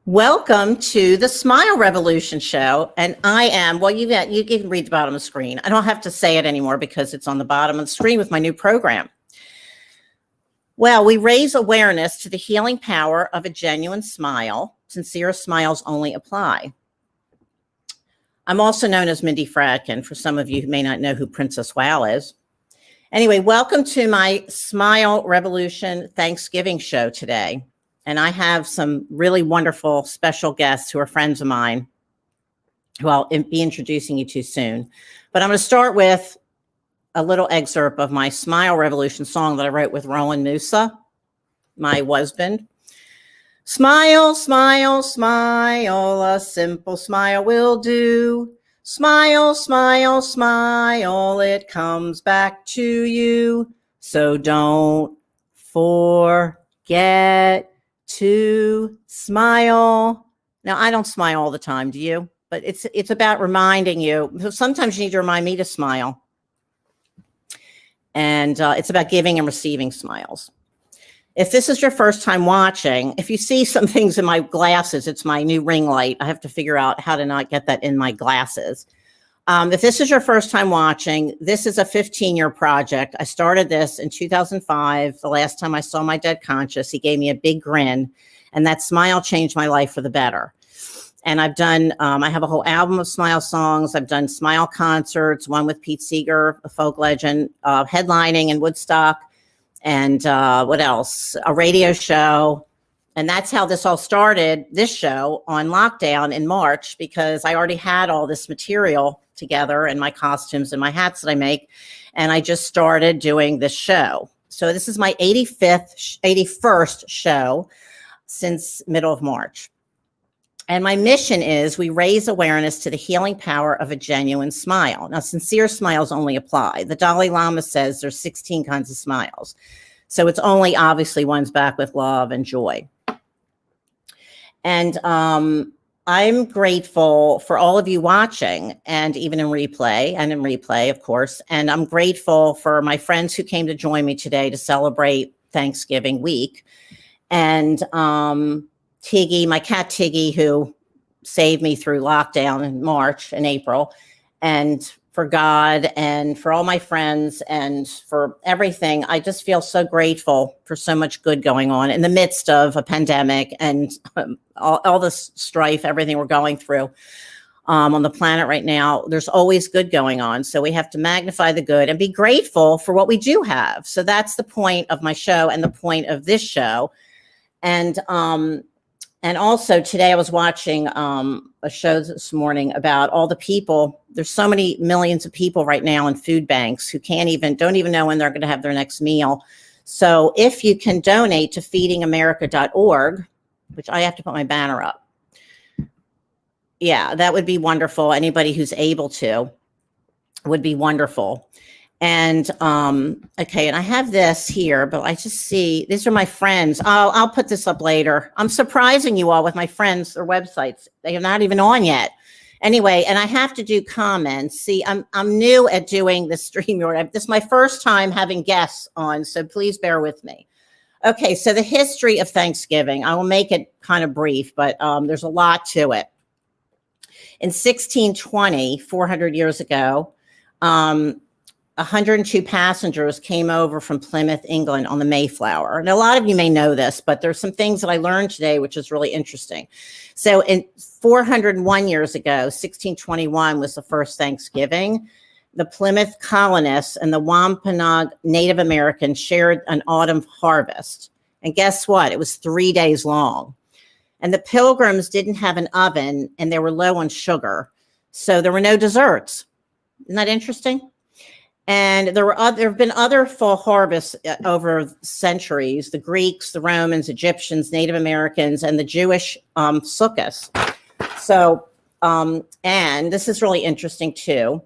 Welcome to the Smile Revolution show. And I am, well, you can read the bottom of the screen. I don't have to say it anymore because it's on the bottom of the screen with my new program. Well, we raise awareness to the healing power of a genuine smile. Sincere smiles only apply. I'm also known as Mindy Fradkin, for some of you who may not know who Princess Wow is. Anyway, welcome to my Smile Revolution Thanksgiving show today. And I have some really wonderful special guests who are friends of mine who I'll be introducing you to soon. But I'm going to start with a little excerpt of my Smile Revolution song that I wrote with Roland Musa, my husband. Smile, smile, smile, a simple smile will do. Smile, smile, smile, it comes back to you. So don't forget to smile. Now, I don't smile all the time, do you? But it's about reminding you. Sometimes you need to remind me to smile. And it's about giving and receiving smiles. If this is your first time watching, if you see some things in my glasses, it's my new ring light. I have to figure out how to not get that in my glasses. If this is your first time watching, this is a 15-year project. I started this in 2005. The last time I saw my dead conscious, he gave me a big grin, and that smile changed my life for the better. And I've done, I have a whole album of smile songs. I've done smile concerts, one with Pete Seeger, a folk legend, headlining in Woodstock, and what else? A radio show. And that's how this all started, this show, on lockdown in March, because I already had all this material together and my costumes and my hats that I make. And I just started doing this show. So this is my 81st show since middle of March. And my mission is we raise awareness to the healing power of a genuine smile. Now, sincere smiles only apply. The Dalai Lama says there's 16 kinds of smiles. So it's only obviously ones back with love and joy. And I'm grateful for all of you watching, and even in replay, of course. And I'm grateful for my friends who came to join me today to celebrate Thanksgiving week. And Tiggy, my cat Tiggy, who saved me through lockdown in March and April, and for God and for all my friends and for everything. I just feel so grateful for so much good going on in the midst of a pandemic and all this strife, everything we're going through on the planet right now. There's always good going on. So we have to magnify the good and be grateful for what we do have. So that's the point of my show and the point of this show. And also today I was watching a show this morning about all the people. There's so many millions of people right now in food banks who don't even know when they're going to have their next meal. So if you can donate to feedingamerica.org, which I have to put my banner up. Yeah, that would be wonderful. Anybody who's able to would be wonderful. And, okay, and I have this here, but I just see, these are my friends. I'll put this up later. I'm surprising you all with my friends, their websites. They are not even on yet. Anyway, and I have to do comments. See, I'm new at doing the StreamYard. This is my first time having guests on, so please bear with me. Okay, so the history of Thanksgiving, I will make it kind of brief, but there's a lot to it. In 1620, 400 years ago, 102 passengers came over from Plymouth, England on the Mayflower. And a lot of you may know this, but there's some things that I learned today, which is really interesting. So in 401 years ago, 1621 was the first Thanksgiving. The Plymouth colonists and the Wampanoag Native Americans shared an autumn harvest. And guess what? It was 3 days long. And the Pilgrims didn't have an oven and they were low on sugar. So there were no desserts. Isn't that interesting? And there have been other fall harvests over centuries: the Greeks, the Romans, Egyptians, Native Americans, and the Jewish Sukkot. So, and this is really interesting too.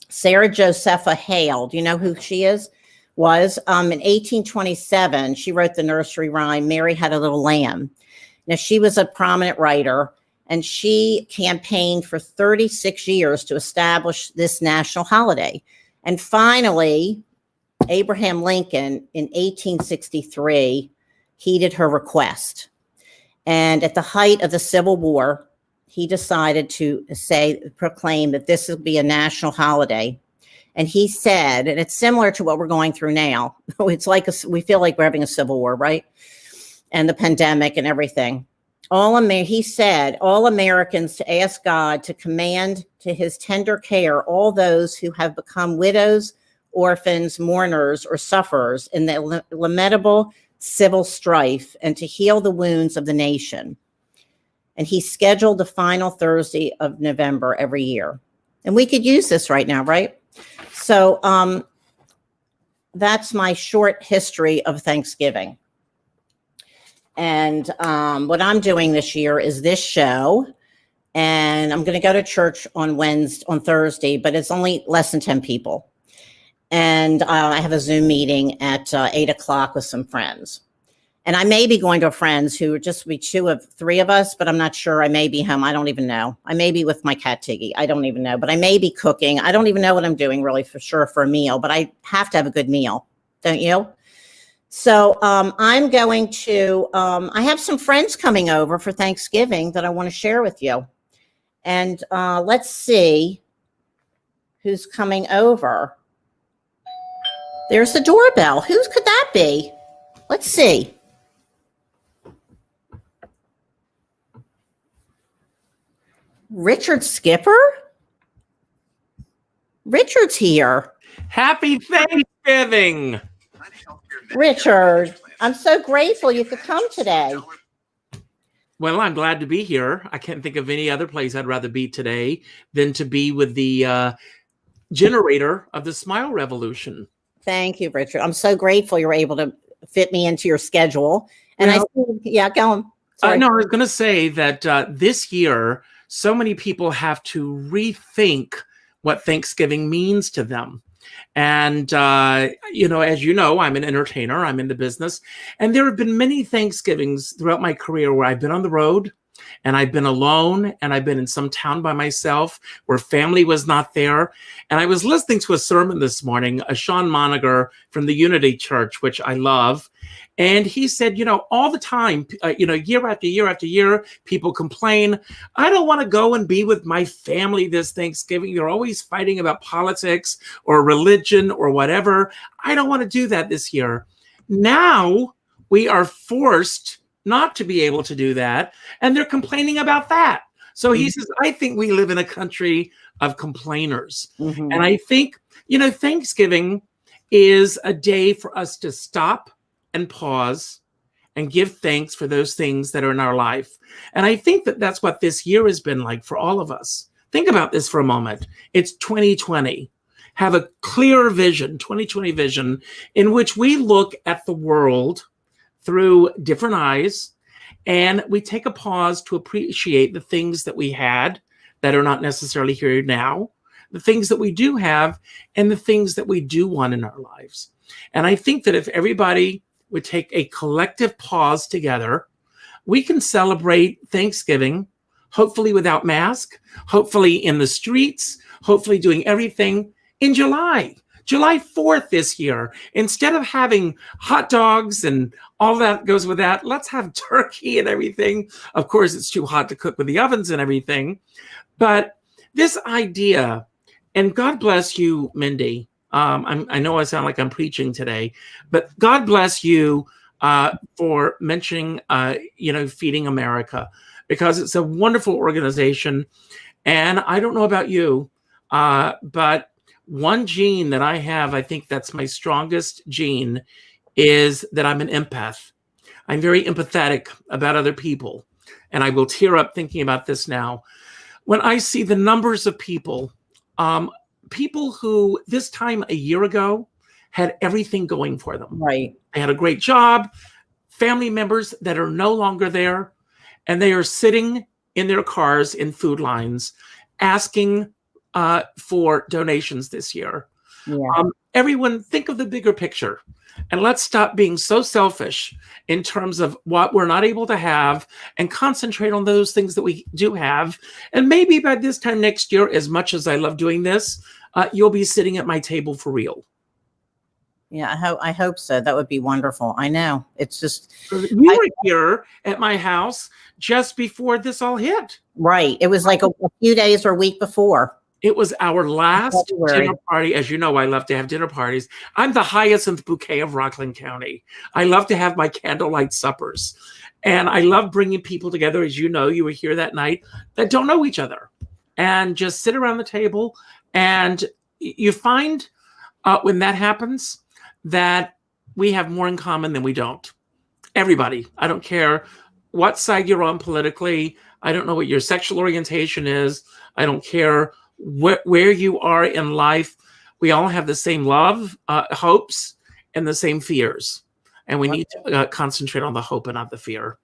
Sarah Josepha Hale, do you know who she is? In 1827, she wrote the nursery rhyme, Mary Had a Little Lamb. Now, she was a prominent writer, and she campaigned for 36 years to establish this national holiday. And finally, Abraham Lincoln in 1863 heeded her request. And at the height of the Civil War, he decided to proclaim that this would be a national holiday. And he said, and it's similar to what we're going through now. It's like we feel like we're having a civil war, right? And the pandemic and everything. He said, all Americans to ask God to command to his tender care all those who have become widows, orphans, mourners, or sufferers in the lamentable civil strife, and to heal the wounds of the nation. And he scheduled the final Thursday of November every year. And we could use this right now, right? So that's my short history of Thanksgiving. And what I'm doing this year is this show. And I'm going to go to church on Thursday, but it's only less than 10 people. And I have a Zoom meeting at 8 o'clock with some friends. And I may be going to a friend's who just be 2 of 3 of us, but I'm not sure. I may be home. I don't even know. I may be with my cat Tiggy. I don't even know. But I may be cooking. I don't even know what I'm doing really for sure for a meal. But I have to have a good meal, don't you? So I'm going to, I have some friends coming over for Thanksgiving that I want to share with you. And let's see who's coming over. There's the doorbell. Who could that be? Let's see. Richard Skipper? Richard's here. Happy Thanksgiving. Richard, I'm so grateful you could come today. Well, I'm glad to be here. I can't think of any other place I'd rather be today than to be with the generator of the Smile Revolution. Thank you, Richard. I'm so grateful you were able to fit me into your schedule. And go on. No, I was going to say that this year, so many people have to rethink what Thanksgiving means to them. And, as you know, I'm an entertainer. I'm in the business. And there have been many Thanksgivings throughout my career where I've been on the road and I've been alone and I've been in some town by myself where family was not there. And I was listening to a sermon this morning, Sean Moniger from the Unity Church, which I love. And he said, all the time, year after year after year, people complain, I don't want to go and be with my family this Thanksgiving. They're always fighting about politics or religion or whatever. I don't want to do that this year. Now we are forced not to be able to do that. And they're complaining about that. So he says, I think we live in a country of complainers. Mm-hmm. And I think, Thanksgiving is a day for us to stop and pause and give thanks for those things that are in our life. And I think that that's what this year has been like for all of us. Think about this for a moment. It's 2020. Have a clear vision, 2020 vision, in which we look at the world through different eyes and we take a pause to appreciate the things that we had that are not necessarily here now, the things that we do have, and the things that we do want in our lives. And I think that if everybody would take a collective pause together, we can celebrate Thanksgiving, hopefully without mask, hopefully in the streets, hopefully doing everything in July 4th this year. Instead of having hot dogs and all that goes with that, let's have turkey and everything. Of course, it's too hot to cook with the ovens and everything. But this idea, and God bless you, Mindy. I know I sound like I'm preaching today, but God bless you for mentioning, Feeding America, because it's a wonderful organization. And I don't know about you, but one gene that I have, I think that's my strongest gene, is that I'm an empath. I'm very empathetic about other people. And I will tear up thinking about this now. When I see the numbers of people who this time a year ago had everything going for them. Right. They had a great job, family members that are no longer there, and they are sitting in their cars in food lines asking for donations this year. Yeah. Everyone, think of the bigger picture. And let's stop being so selfish in terms of what we're not able to have and concentrate on those things that we do have. And maybe by this time next year, as much as I love doing this, you'll be sitting at my table for real. Yeah, I hope so. That would be wonderful. I know. It's just You were here at my house just before this all hit. right. It was like a few days or a week before. It was our last February. dinner party. As you know, I love to have dinner parties. I'm the hyacinth bouquet of Rockland County. I love to have my candlelight suppers. And I love bringing people together. As you know, you were here that night, that don't know each other, and just sit around the table. And you find when that happens that we have more in common than we don't. Everybody. I don't care what side you're on politically. I don't know what your sexual orientation is. I don't care where you are in life. We all have the same love, hopes, and the same fears. And we need to concentrate on the hope and not the fear.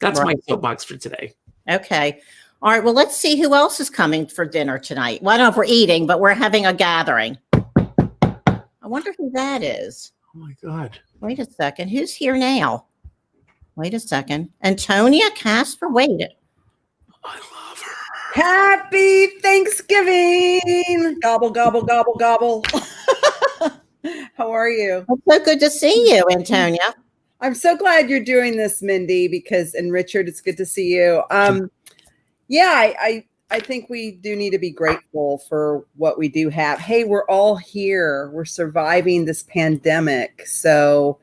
That's my soapbox for today. Okay. All right. Well, let's see who else is coming for dinner tonight. Well, I don't know if we're eating, but we're having a gathering. I wonder who that is. Oh, my God. Wait a second. Who's here now? Wait a second. Antonia Casper. Wait. I love her. Happy Thanksgiving! Gobble, gobble, gobble, gobble. How are you? It's so good to see you, Antonia. I'm so glad you're doing this, Mindy, and Richard, it's good to see you. Yeah, I think we do need to be grateful for what we do have. Hey, we're all here. We're surviving this pandemic. So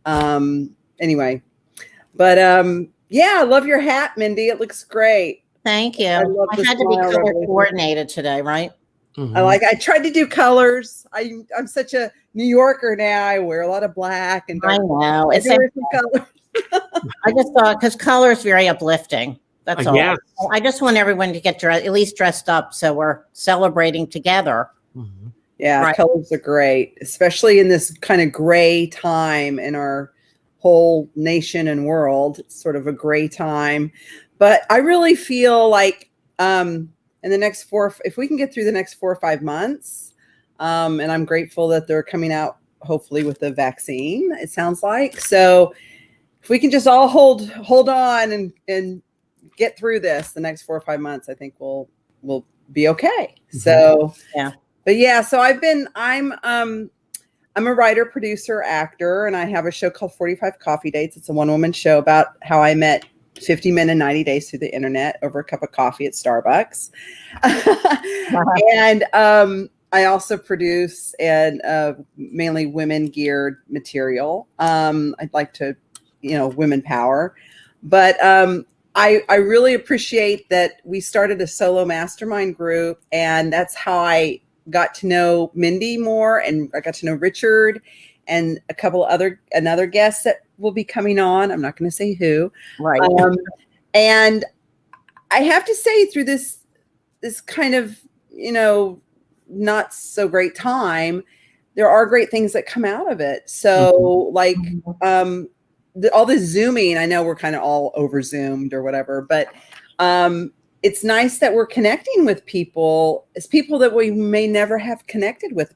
anyway, but yeah, I love your hat, Mindy. It looks great. Thank you. I love I the had to be smile color revolution. coordinated today, right? Mhm. I tried to do colors. I'm such a New Yorker now. I wear a lot of black and I dark. know. I It's do wear some colors. I just thought because color is very uplifting. That's all. Yes. I just want everyone to get at least dressed up so we're celebrating together. Mhm. Yeah, Right. colors are great, especially in this kind of gray time in our whole nation and world. It's sort of a gray time. But I really feel like in the next if we can get through the next 4 or 5 months, and I'm grateful that they're coming out hopefully with a vaccine, it sounds like. So if we can just all hold on and get through this the next 4 or 5 months, I think we'll be okay. Mhm. So Yeah. But yeah, so I'm a writer, producer, actor, and I have a show called 45 Coffee Dates. It's a one-woman show about how I met 50 men in 90 days through the internet over a cup of coffee at Starbucks. And I also produce and mainly women geared material. I'd like to, women power, but I really appreciate that we started a solo mastermind group, and that's how I got to know Mindy more, and I got to know Richard and another guest that will be coming on. I'm not going to say who. Right. And I have to say, through this kind of, not so great time, there are great things that come out of it. So like, all this Zooming, I know we're kind of all over Zoomed or whatever, but it's nice that we're connecting with people. It's people that we may never have connected with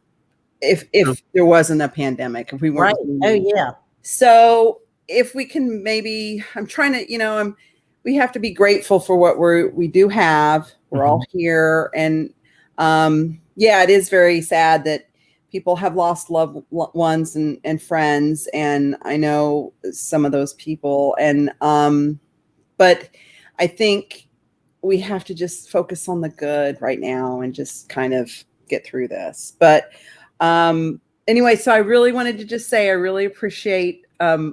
if there wasn't a pandemic, if we weren't. Right. Oh yeah. So if we can I'm trying to, we have to be grateful for what we do have. We're all here. And yeah, it is very sad that people have lost loved ones and friends. And I know some of those people. And, but I think we have to just focus on the good right now and just kind of get through this. But anyway, so I really wanted to just say I really appreciate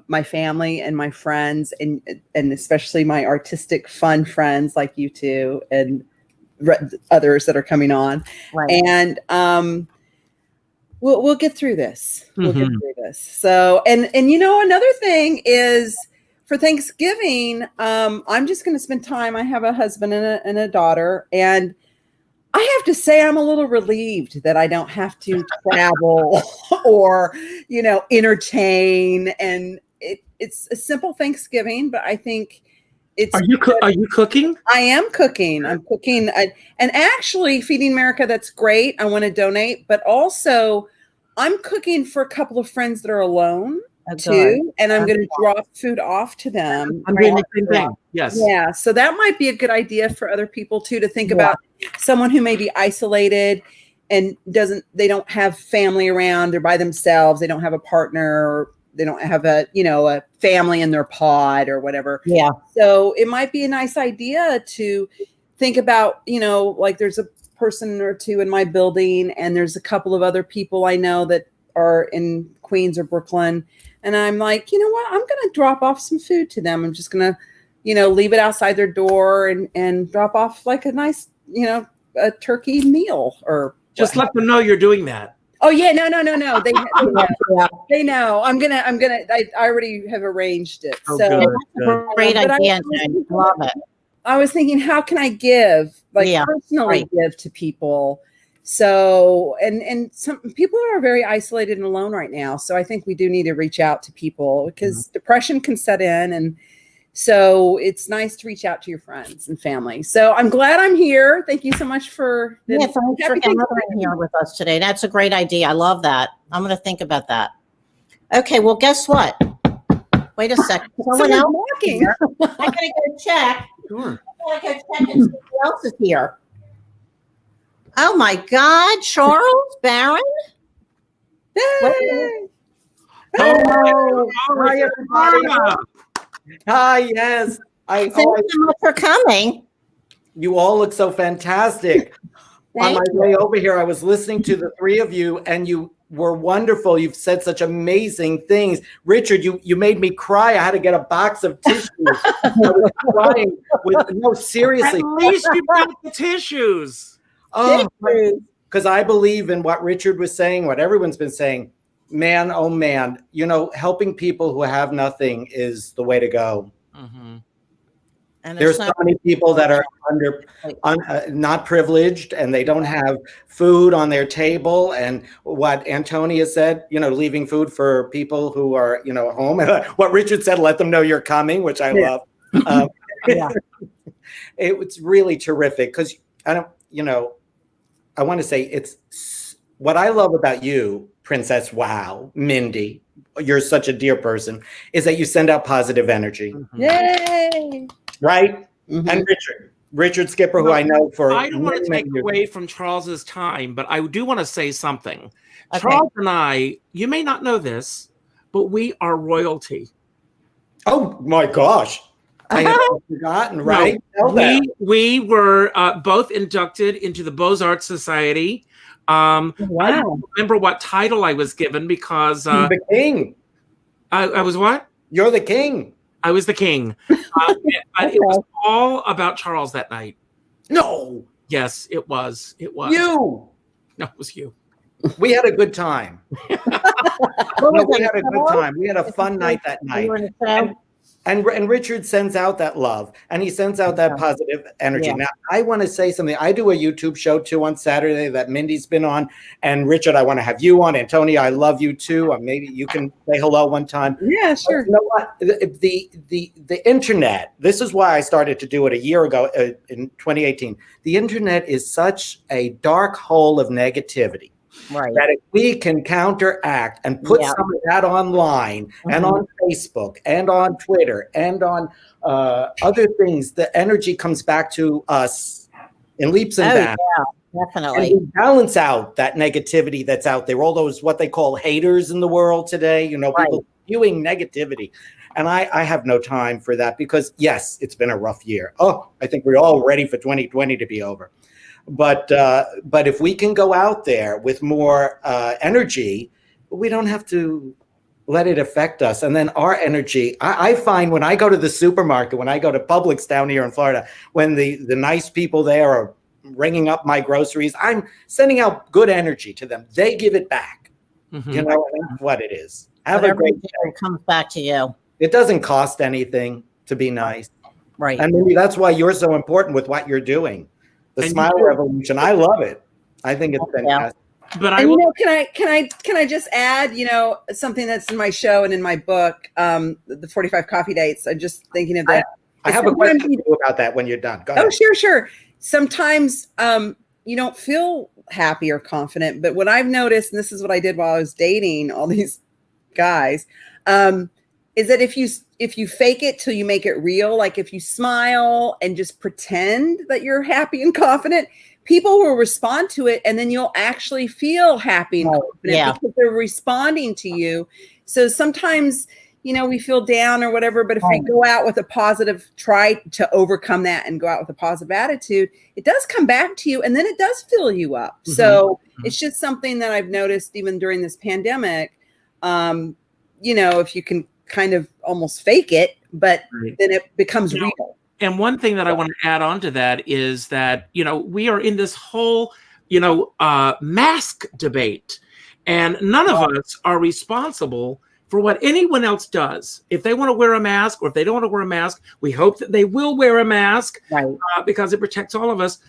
my family and my friends, and especially my artistic, fun friends like you two and others that are coming on. Right. And we'll get through this. We'll get through this. So, and another thing is, for Thanksgiving, I'm just going to spend time. I have a husband and a daughter, and I have to say I'm a little relieved that I don't have to travel or, entertain. And it's a simple Thanksgiving, but I think it's. Are you cooking? I am cooking. I'm cooking. And actually, Feeding America, that's great. I want to donate, but also I'm cooking for a couple of friends that are alone. Too, and I'm going to drop food off to them. I'm doing the same thing. Yes. Yeah. So that might be a good idea for other people too, to think about someone who may be isolated and they don't have family around, they're by themselves, they don't have a partner, or they don't have a family in their pod or whatever. Yeah. So it might be a nice idea to think about, like there's a person or two in my building, and there's a couple of other people I know that are in Queens or Brooklyn. And I'm like, you know what? I'm going to drop off some food to them. I'm just going to, leave it outside their door and drop off like a nice, a turkey meal or Just let them know you're doing that. Oh yeah, no. They know. They know. I already have arranged it. Oh, so good. That's a great But idea. Jen. Love it. I was thinking, how can I give, personally give to people? So, and some people are very isolated and alone right now. So I think we do need to reach out to people because depression can set in. And so it's nice to reach out to your friends and family. So I'm glad I'm here. Thank you so much for Thanks for gathering here with us today. That's a great idea. I love that. I'm going to think about that. Okay, well, guess what? Wait a second. Someone else walking. Here. I gotta go check. Sure. I gotta go check and see who else is here. Oh my God, Charles Barron. Yay! Oh, hi, everybody. Karma. Hi, yes. Thank you so much for coming. You all look so fantastic. On Thank my way over here, I was listening to the three of you, and you were wonderful. You've said such amazing things. Richard, you made me cry. I had to get a box of tissues. I was crying. No, seriously. At least you got the tissues. Oh, because I believe in what Richard was saying, what everyone's been saying. Man, oh man, helping people who have nothing is the way to go. Mm-hmm. And There's so many people that are not privileged, and they don't have food on their table. And what Antonia said, leaving food for people who are, home. And what Richard said, let them know you're coming, which I love. It's really terrific because I want to say it's what I love about you, Princess Wow, Mindy. You're such a dear person. Is that you send out positive energy. Mm-hmm. Yay! Right? Mm-hmm. And Richard Skipper, who I know for I don't want to take years. away from Charles's time, but I do want to say something. Okay. Charles and I, you may not know this, but we are royalty. Oh my gosh. I had forgotten, right? No, we were both inducted into the Beaux-Arts Society. Wow. I don't remember what title I was given because You're the king. I was what? You're the king. I was the king. It was all about Charles that night. No. Yes, it was. It was. You. No, it was you. We had a good time. We had a good time. We had a fun night that night. And Richard sends out that love, and he sends out that positive energy. Yeah. Now, I want to say something. I do a YouTube show too on Saturday that Mindy's been on. And Richard, I want to have you on. Antonia, I love you too. Maybe you can say hello one time. Yeah, sure. But you know what? The internet, this is why I started to do it a year ago in 2018. The internet is such a dark hole of negativity. Right. That if we can counteract and put some of that online and on Facebook and on Twitter and on other things, the energy comes back to us in leaps and bounds. Yeah, definitely. And we balance out that negativity that's out there. All those what they call haters in the world today, people viewing negativity. And I have no time for that because, yes, it's been a rough year. Oh, I think we're all ready for 2020 to be over. But if we can go out there with more energy, we don't have to let it affect us. And then our energy, I find when I go to the supermarket, when I go to Publix down here in Florida, when the nice people there are ringing up my groceries, I'm sending out good energy to them. They give it back. Mm-hmm. That's what it is. Have a great day. It comes back to you. It doesn't cost anything to be nice. Right. And maybe that's why you're so important with what you're doing. The Smile Revolution. I love it. I think it's fantastic. But can I just add, something that's in my show and in my book, the 45 Coffee Dates. I'm just thinking of that. I have a question about that when you're done. Go ahead. Oh, sure. Sometimes you don't feel happy or confident, but what I've noticed, and this is what I did while I was dating all these guys, is that if you fake it till you make it real, like if you smile and just pretend that you're happy and confident, people will respond to it, and then you'll actually feel happy and Right. confident Yeah. because they're responding to you. So sometimes, we feel down or whatever, but if we Right. go out with a positive, try to overcome that and go out with a positive attitude, it does come back to you, and then it does fill you up. Mhm. So Mhm. it's just something that I've noticed even during this pandemic. If you can kind of almost fake it, but Right. then it becomes You know, real. And one thing that I want to add on to that is that, we are in this whole, mask debate, and none of us are responsible for what anyone else does. If they want to wear a mask or if they don't want to wear a mask, we hope that they will wear a mask Right. because it protects all of us.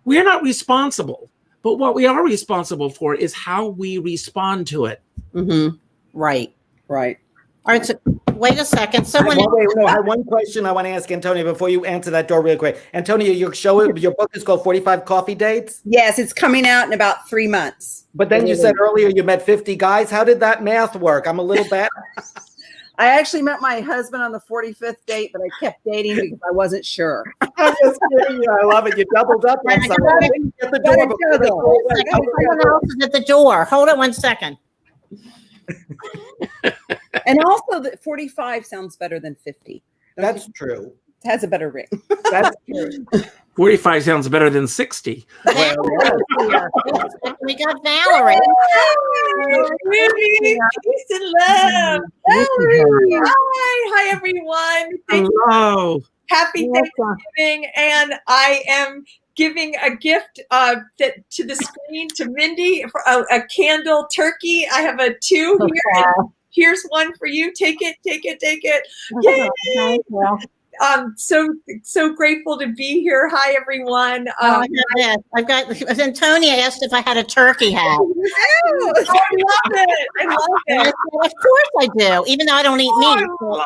We're not responsible. But what we are responsible for is how we respond to it. Mm-hmm. Right. Right. All right. So wait a second. I Someone. have one question I want to ask Antonia before you answer that door real quick. Antonia, your book is called 45 Coffee Dates, Yes, it's coming out in about 3 months. but then you said earlier you met 50 guys. How did that math work? I'm a little bad. I actually met my husband on the 45th date, but I kept dating because I wasn't sure. I'm just kidding you. I love it. You doubled up on something. I didn't get the door before the door went out. Someone else is at the door. Hold on one second. And also, the 45 sounds better than 50. That's true. It has a better ring. That's true. 45 sounds better than 60. Valerie's here. We got Valerie. Ruby, peace and love. Valerie. Hi, everyone. Thank you. Hello. Happy Thanksgiving, and I am giving a gift to the screen to Mindy for a candle turkey. I have a 2 here. And here's one for you. Take it. Yay! So grateful to be here. Hi, everyone. I've got Antonia asked if I had a turkey hat. I love it. Of course I do, even though I don't eat meat. Oh,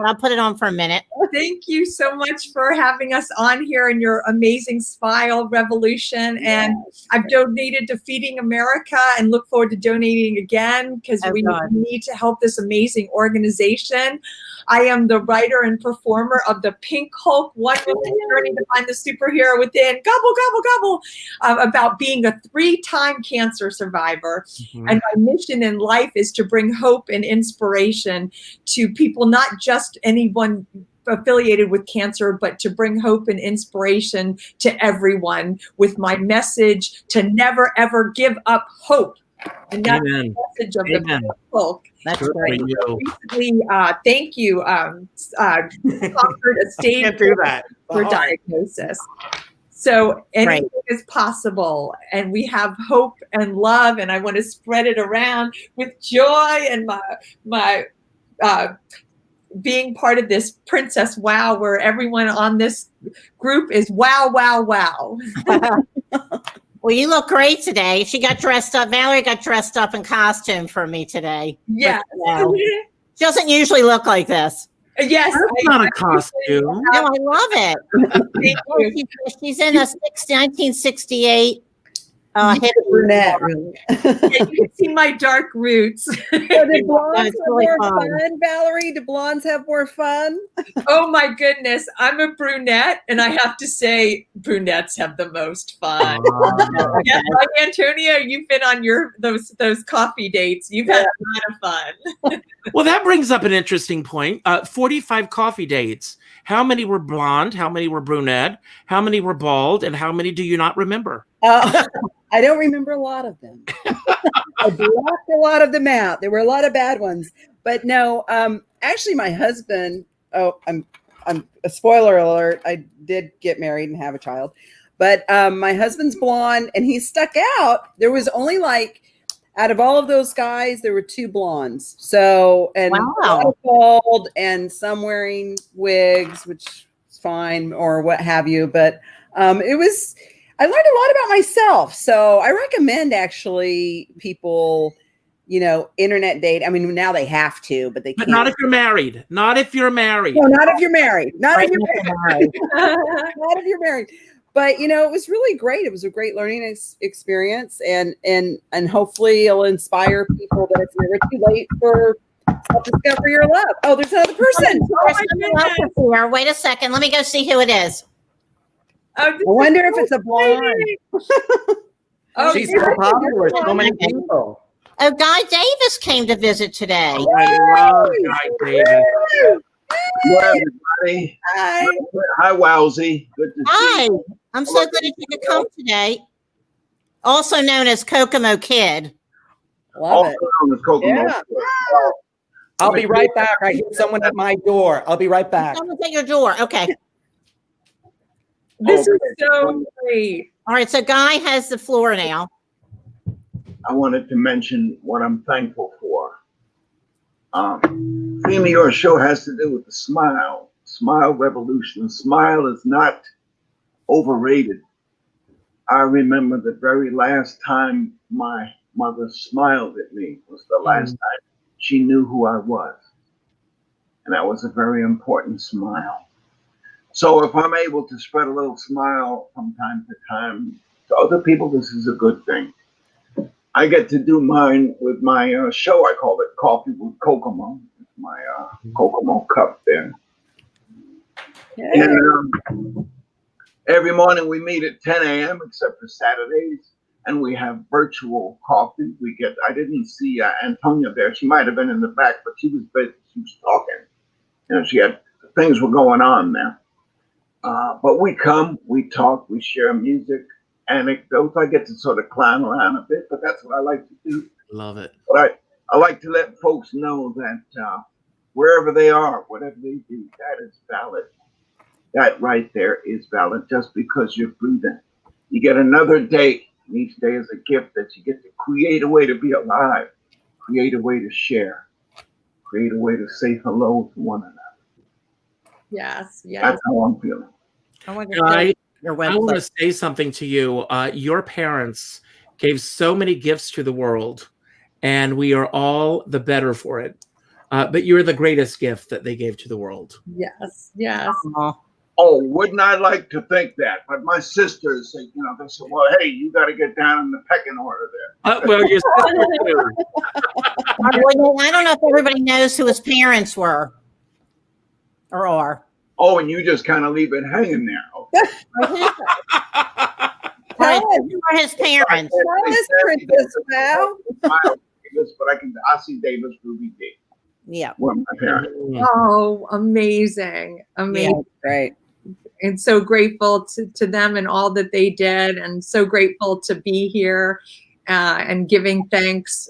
I'll put it on for a minute. Thank you so much for having us on here in your amazing smile revolution. And I've donated to Feeding America and look forward to donating again because we need to help this amazing organization. I am the writer and performer of the Pink Hulk One Woman Journey to Find the Superhero Within. Gobble, gobble, gobble. About being a 3-time cancer survivor. Mhm. And my mission in life is to bring hope and inspiration to people, not just anyone affiliated with cancer, but to bring hope and inspiration to everyone with my message to never, ever give up hope. And that's Amen. the message of Amen. the book. That's Good for great. you. Recently, thank you, conquered a stage Can't do that. for diagnosis. So anything Right. is possible, and we have hope and love, and I want to spread it around with joy and my being part of this Princess Wow, where everyone on this group is wow, wow, wow. Well, you look great today. She got dressed up. Valerie got dressed up in costume for me today. Yes. She doesn't usually look like this. Yes. That's not a costume. No, I love it. Thank you. She's in a 1968 hippie. Brunette, really. Yeah, you can see my dark roots. So do blondes That's have really more fun. fun, Valerie? Do blondes have more fun? Oh my goodness. I'm a brunette, and I have to say brunettes have the most fun. Yeah, right, Antonia, you've been on those coffee dates. You've had a lot of fun. Well, that brings up an interesting point. 45 coffee dates. How many were blonde? How many were brunette? How many were bald? And how many do you not remember? I don't remember a lot of them. I blocked a lot of them out. There were a lot of bad ones, but no. Actually, my husband. Oh, I'm a spoiler alert. I did get married and have a child, but my husband's blonde, and he stuck out. There was only out of all of those guys, there were 2 blondes. So, and a lot of bald, and some wearing wigs, which is fine, or what have you. But it was. I learned a lot about myself. So I recommend actually people, internet date. I mean, now they have to, but they can't. But not if you're married. Not if you're married. No, not if you're married. Not if you're married. Right. Not if you're married. But it was really great. It was a great learning experience, and hopefully it'll inspire people that it's never too late for self-discover your love. Oh, there's another person. There's someone else here. Wait a second. Let me go see who it is. Oh, I wonder if it's a blonde. Oh, She's yeah. so popular. So many people. Oh, Guy Davis came to visit today. I love Guy Davis. Hello, everybody. Hi. Hi, Wowsy. Good to see Hi, you. I'm so glad you could come today. Also known as Kokomo Kid. Love it. On the Kokomo. Yeah. I'll be right back. I hear someone at my door. I'll be right back. Someone's at your door. Okay. This is so great. All right. So Guy has the floor now. I wanted to mention what I'm thankful for. Theme of your show has to do with the smile revolution. Smile is not overrated. I remember the very last time my mother smiled at me was the last time she knew who I was. And that was a very important smile. So if I'm able to spread a little smile from time to time to other people, this is a good thing. I get to do mine with my show. I call it Coffee with Kokomo. It's my Kokomo cup there. Yeah. And every morning we meet at 10 a.m. except for Saturdays, and we have virtual coffee. I didn't see Antonia there. She might have been in the back, but she was busy. She was talking. You know, she had things were going on there. But we come, we talk, we share music, anecdotes. I get to sort of clown around a bit, but that's what I like to do. Love it. But I like to let folks know that wherever they are, whatever they do, that is valid. That right there is valid just because you're breathing. You get another day. And each day is a gift that you get to create a way to be alive, create a way to share, create a way to say hello to one another. Yes, yes. That's how I'm feeling. I want Guy, your I want to website. say something to you. Your parents gave so many gifts to the world, and we are all the better for it. But you're the greatest gift that they gave to the world. Yes, yes. Aw. Oh, wouldn't I like to think that? But my sisters, they said, well, hey, you got to get down in the pecking order there. Well, your sister too. I don't know if everybody knows who his parents were or are. Oh, and you just kind of leave it hanging there. Okay. All right, who are his parents? Tell us, Princess Val. But I see Davis, Ruby D. Yeah. One of my parents. Oh, amazing. Amazing. Yeah, great. And so grateful to them and all that they did, and so grateful to be here and giving thanks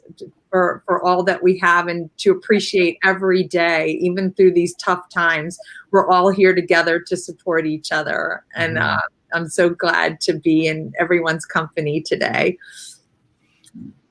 for all that we have, and to appreciate every day, even through these tough times. We're all here together to support each other. And I'm so glad to be in everyone's company today.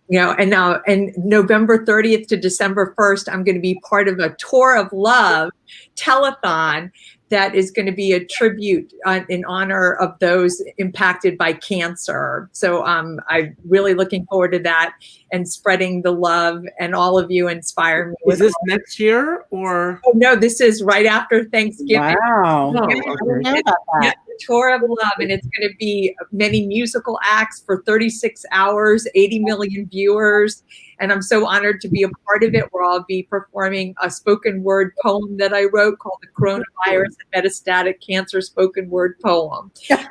You know, and now, and November 30th to December 1st, I'm going to be part of a Tour of Love telethon that is going to be a tribute in honor of those impacted by cancer. So I'm really looking forward to that and spreading the love, and all of you inspire me. Is this next year or? Oh, no, this is right after Thanksgiving. Wow. Oh, I didn't okay. know about Yeah, that. the Tour of Love, and it's going to be many musical acts for 36 hours, 80 million viewers, and I'm so honored to be a part of it, where I'll be performing a spoken word poem that I wrote called the Coronavirus and Metastatic Cancer Spoken Word Poem. Wow.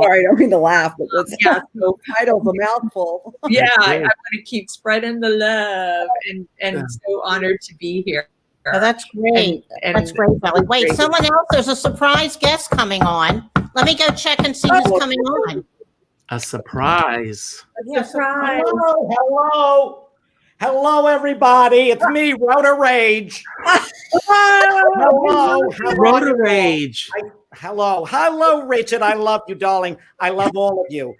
Sorry, I don't mean to laugh, but that's Yeah, so title's a mouthful. yeah, That's I'm great. going to keep spreading the love, and so honored to be here. Oh, that's great. And That's great, Kelly. Wait, great. someone else, there's a surprise guest coming on. Let me go check and see who's coming on. A surprise. Surprise. Hello, everybody. It's me, Rhoda Rage. Hello. Road Rage. Hello, Richard. I love you, darling. I love all of you.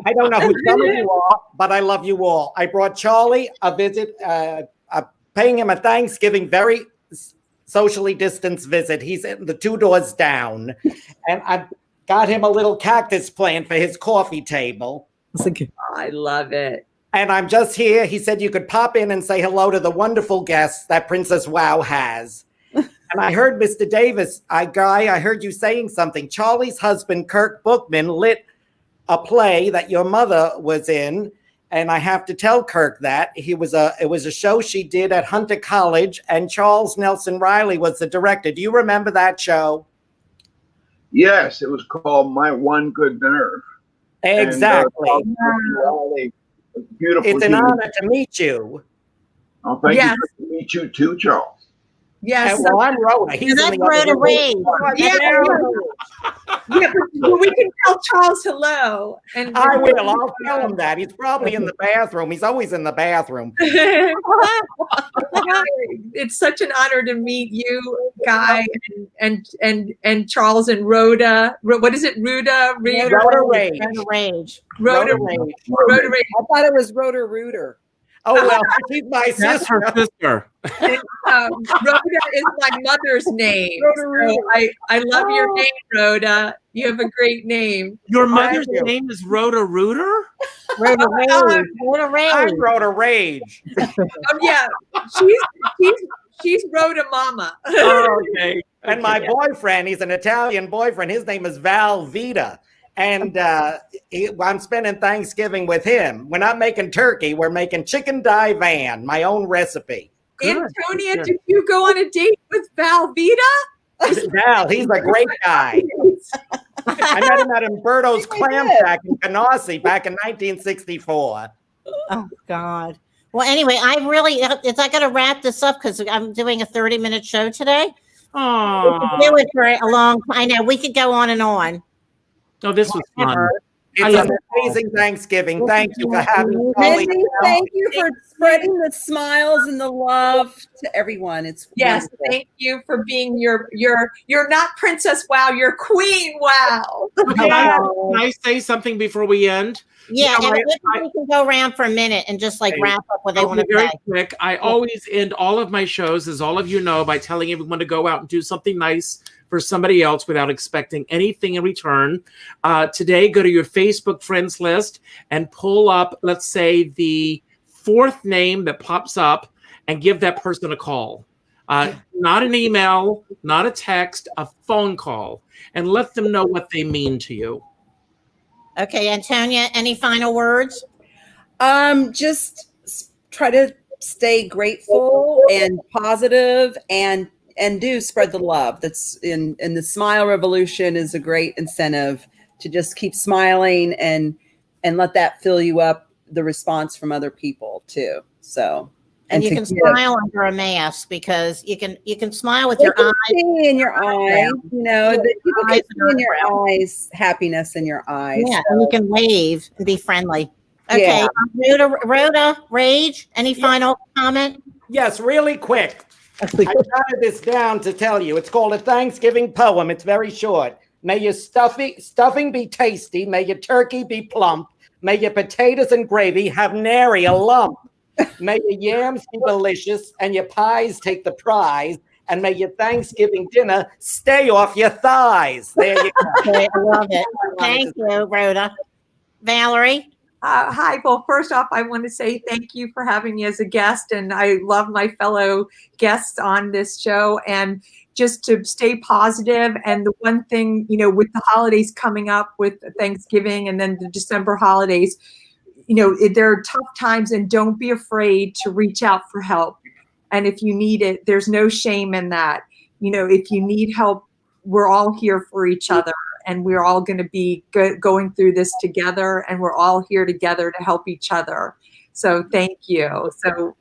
I don't know who some of you are, but I love you all. I brought Charlie a visit, paying him a Thanksgiving, very socially distanced visit. He's in the 2 doors down, and I got him a little cactus plant for his coffee table. I love it. And I'm just here. He said you could pop in and say hello to the wonderful guests that Princess Wow has. And I heard Mr. Davis, Guy, I heard you saying something. Charlie's husband, Kirk Bookman, lit a play that your mother was in. And I have to tell Kirk that it was a show she did at Hunter College, and Charles Nelson Riley was the director. Do you remember that show? Yes, it was called My One Good Nerve. Exactly. And, beautiful. It's an honor to meet you. Oh, thank Yes. you. To meet you too, Charles. Yes. And well, I'm Rhoda. He's That's in the other Rhoda room. Reid. Yeah, but we can tell Charles hello. And I will. I'll tell him that. He's probably in the bathroom. He's always in the bathroom. It's such an honor to meet you, Guy, and Charles and Rhoda. What is it, Rhoda? Rhoda Rage. Rhoda Rage. Rhoda Rage. Rhoda Rage. I thought it was Rotor Rooter. Oh, well, she's my That's sister. her sister. Rhoda is my mother's name. So I love your name, Rhoda. You have a great name. Your mother's you. name is Rhoda Rooter? Rhoda Rage. Rhoda Rage. I'm Rhoda Rage. Yeah, she's Rhoda Mama. Oh, okay. And my boyfriend, he's an Italian boyfriend. His name is Val Vita. And I'm spending Thanksgiving with him. We're not making turkey. We're making chicken divan, my own recipe. Antonia, did you go on a date with Val Vita? Val, he's a great guy. I met him at Umberto's Clam Shack in Canarsie back in 1964. Oh God. Well, anyway, I got to wrap this up because I'm doing a 30-minute show today. Oh, Do it for a long time. I know we could go on and on. oh, this was fun. It's an amazing Thanksgiving. Thank you for having me. Mindy, thank you for spreading the smiles and the love to everyone. It's Yes, wonderful. thank you for being you're not Princess Wow, you're Queen Wow. Can I say something before we end? Yeah, You know, and we can go around for a minute and just like wrap up what they I'll want be to very say. quick. I always end all of my shows, as all of you know, by telling everyone to go out and do something nice for somebody else without expecting anything in return. Today, go to your Facebook friends list and pull up, let's say, the fourth name that pops up and give that person a call. Not an email, not a text, a phone call, and let them know what they mean to you. Okay, Antonia, any final words? Just try to stay grateful and positive and do spread the love. That's in the Smile Revolution is a great incentive to just keep smiling and let that fill you up, the response from other people too. So And you to can give. smile under a mask because you can smile with your They can eyes. see in your eyes, you know, that people can Eyes see in your and eyes happiness in your eyes. Yeah, and you can wave and be friendly. Okay, Rhoda Rage, any final comment? Yes, really quick. I jotted this down to tell you. It's called a Thanksgiving poem. It's very short. May your stuffing be tasty. May your turkey be plump. May your potatoes and gravy have nary a lump. May your yams be delicious and your pies take the prize. And may your Thanksgiving dinner stay off your thighs. There you go. Okay, I love it. Thank you, Rhoda. Valerie? Hi. Well, first off, I want to say thank you for having me as a guest. And I love my fellow guests on this show. And just to stay positive. And the one thing, you know, with the holidays coming up with Thanksgiving and then the December holidays, you know, there are tough times and don't be afraid to reach out for help. And if you need it, there's no shame in that. You know, if you need help, we're all here for each other. And we're all going to be going through this together, and we're all here together to help each other. So thank you. So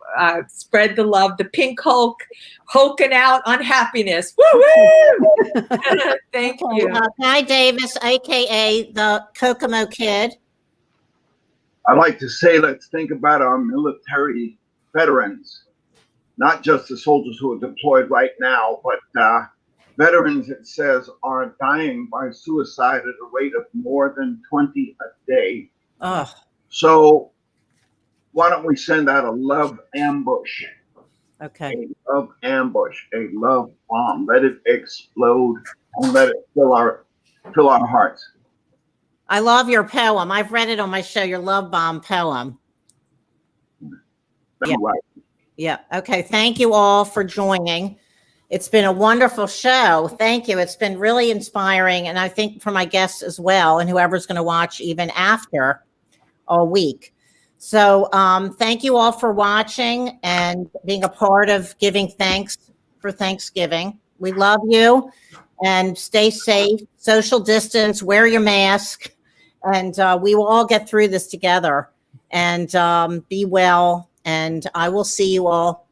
spread the love. The Pink Hulk, hulking out on happiness. Woo-woo! Thank you. Guy Davis, a.k.a. the Kokomo Kid. I'd like to say, let's think about our military veterans, not just the soldiers who are deployed right now, but veterans, it says, are dying by suicide at a rate of more than 20 a day. Oh, So why don't we send out a love ambush, okay. a love ambush, a love bomb. Let it explode and let it fill our hearts. I love your poem. I've read it on my show, your Love Bomb poem. Yeah. Right. Yeah. Okay. Thank you all for joining. It's been a wonderful show. Thank you. It's been really inspiring. And I think for my guests as well, and whoever's going to watch even after all week. So thank you all for watching and being a part of giving thanks for Thanksgiving. We love you. and stay safe, social distance, wear your mask, and we will all get through this together. And be well. And I will see you all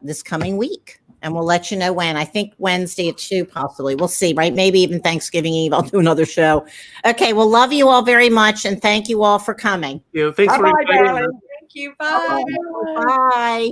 this coming week. And we'll let you know when. I think Wednesday at 2, possibly. We'll see, right? Maybe even Thanksgiving Eve. I'll do another show. Okay. Well, love you all very much. And thank you all for coming. Thanks for Bye-bye, inviting darling. us. Thank you. Bye. Bye.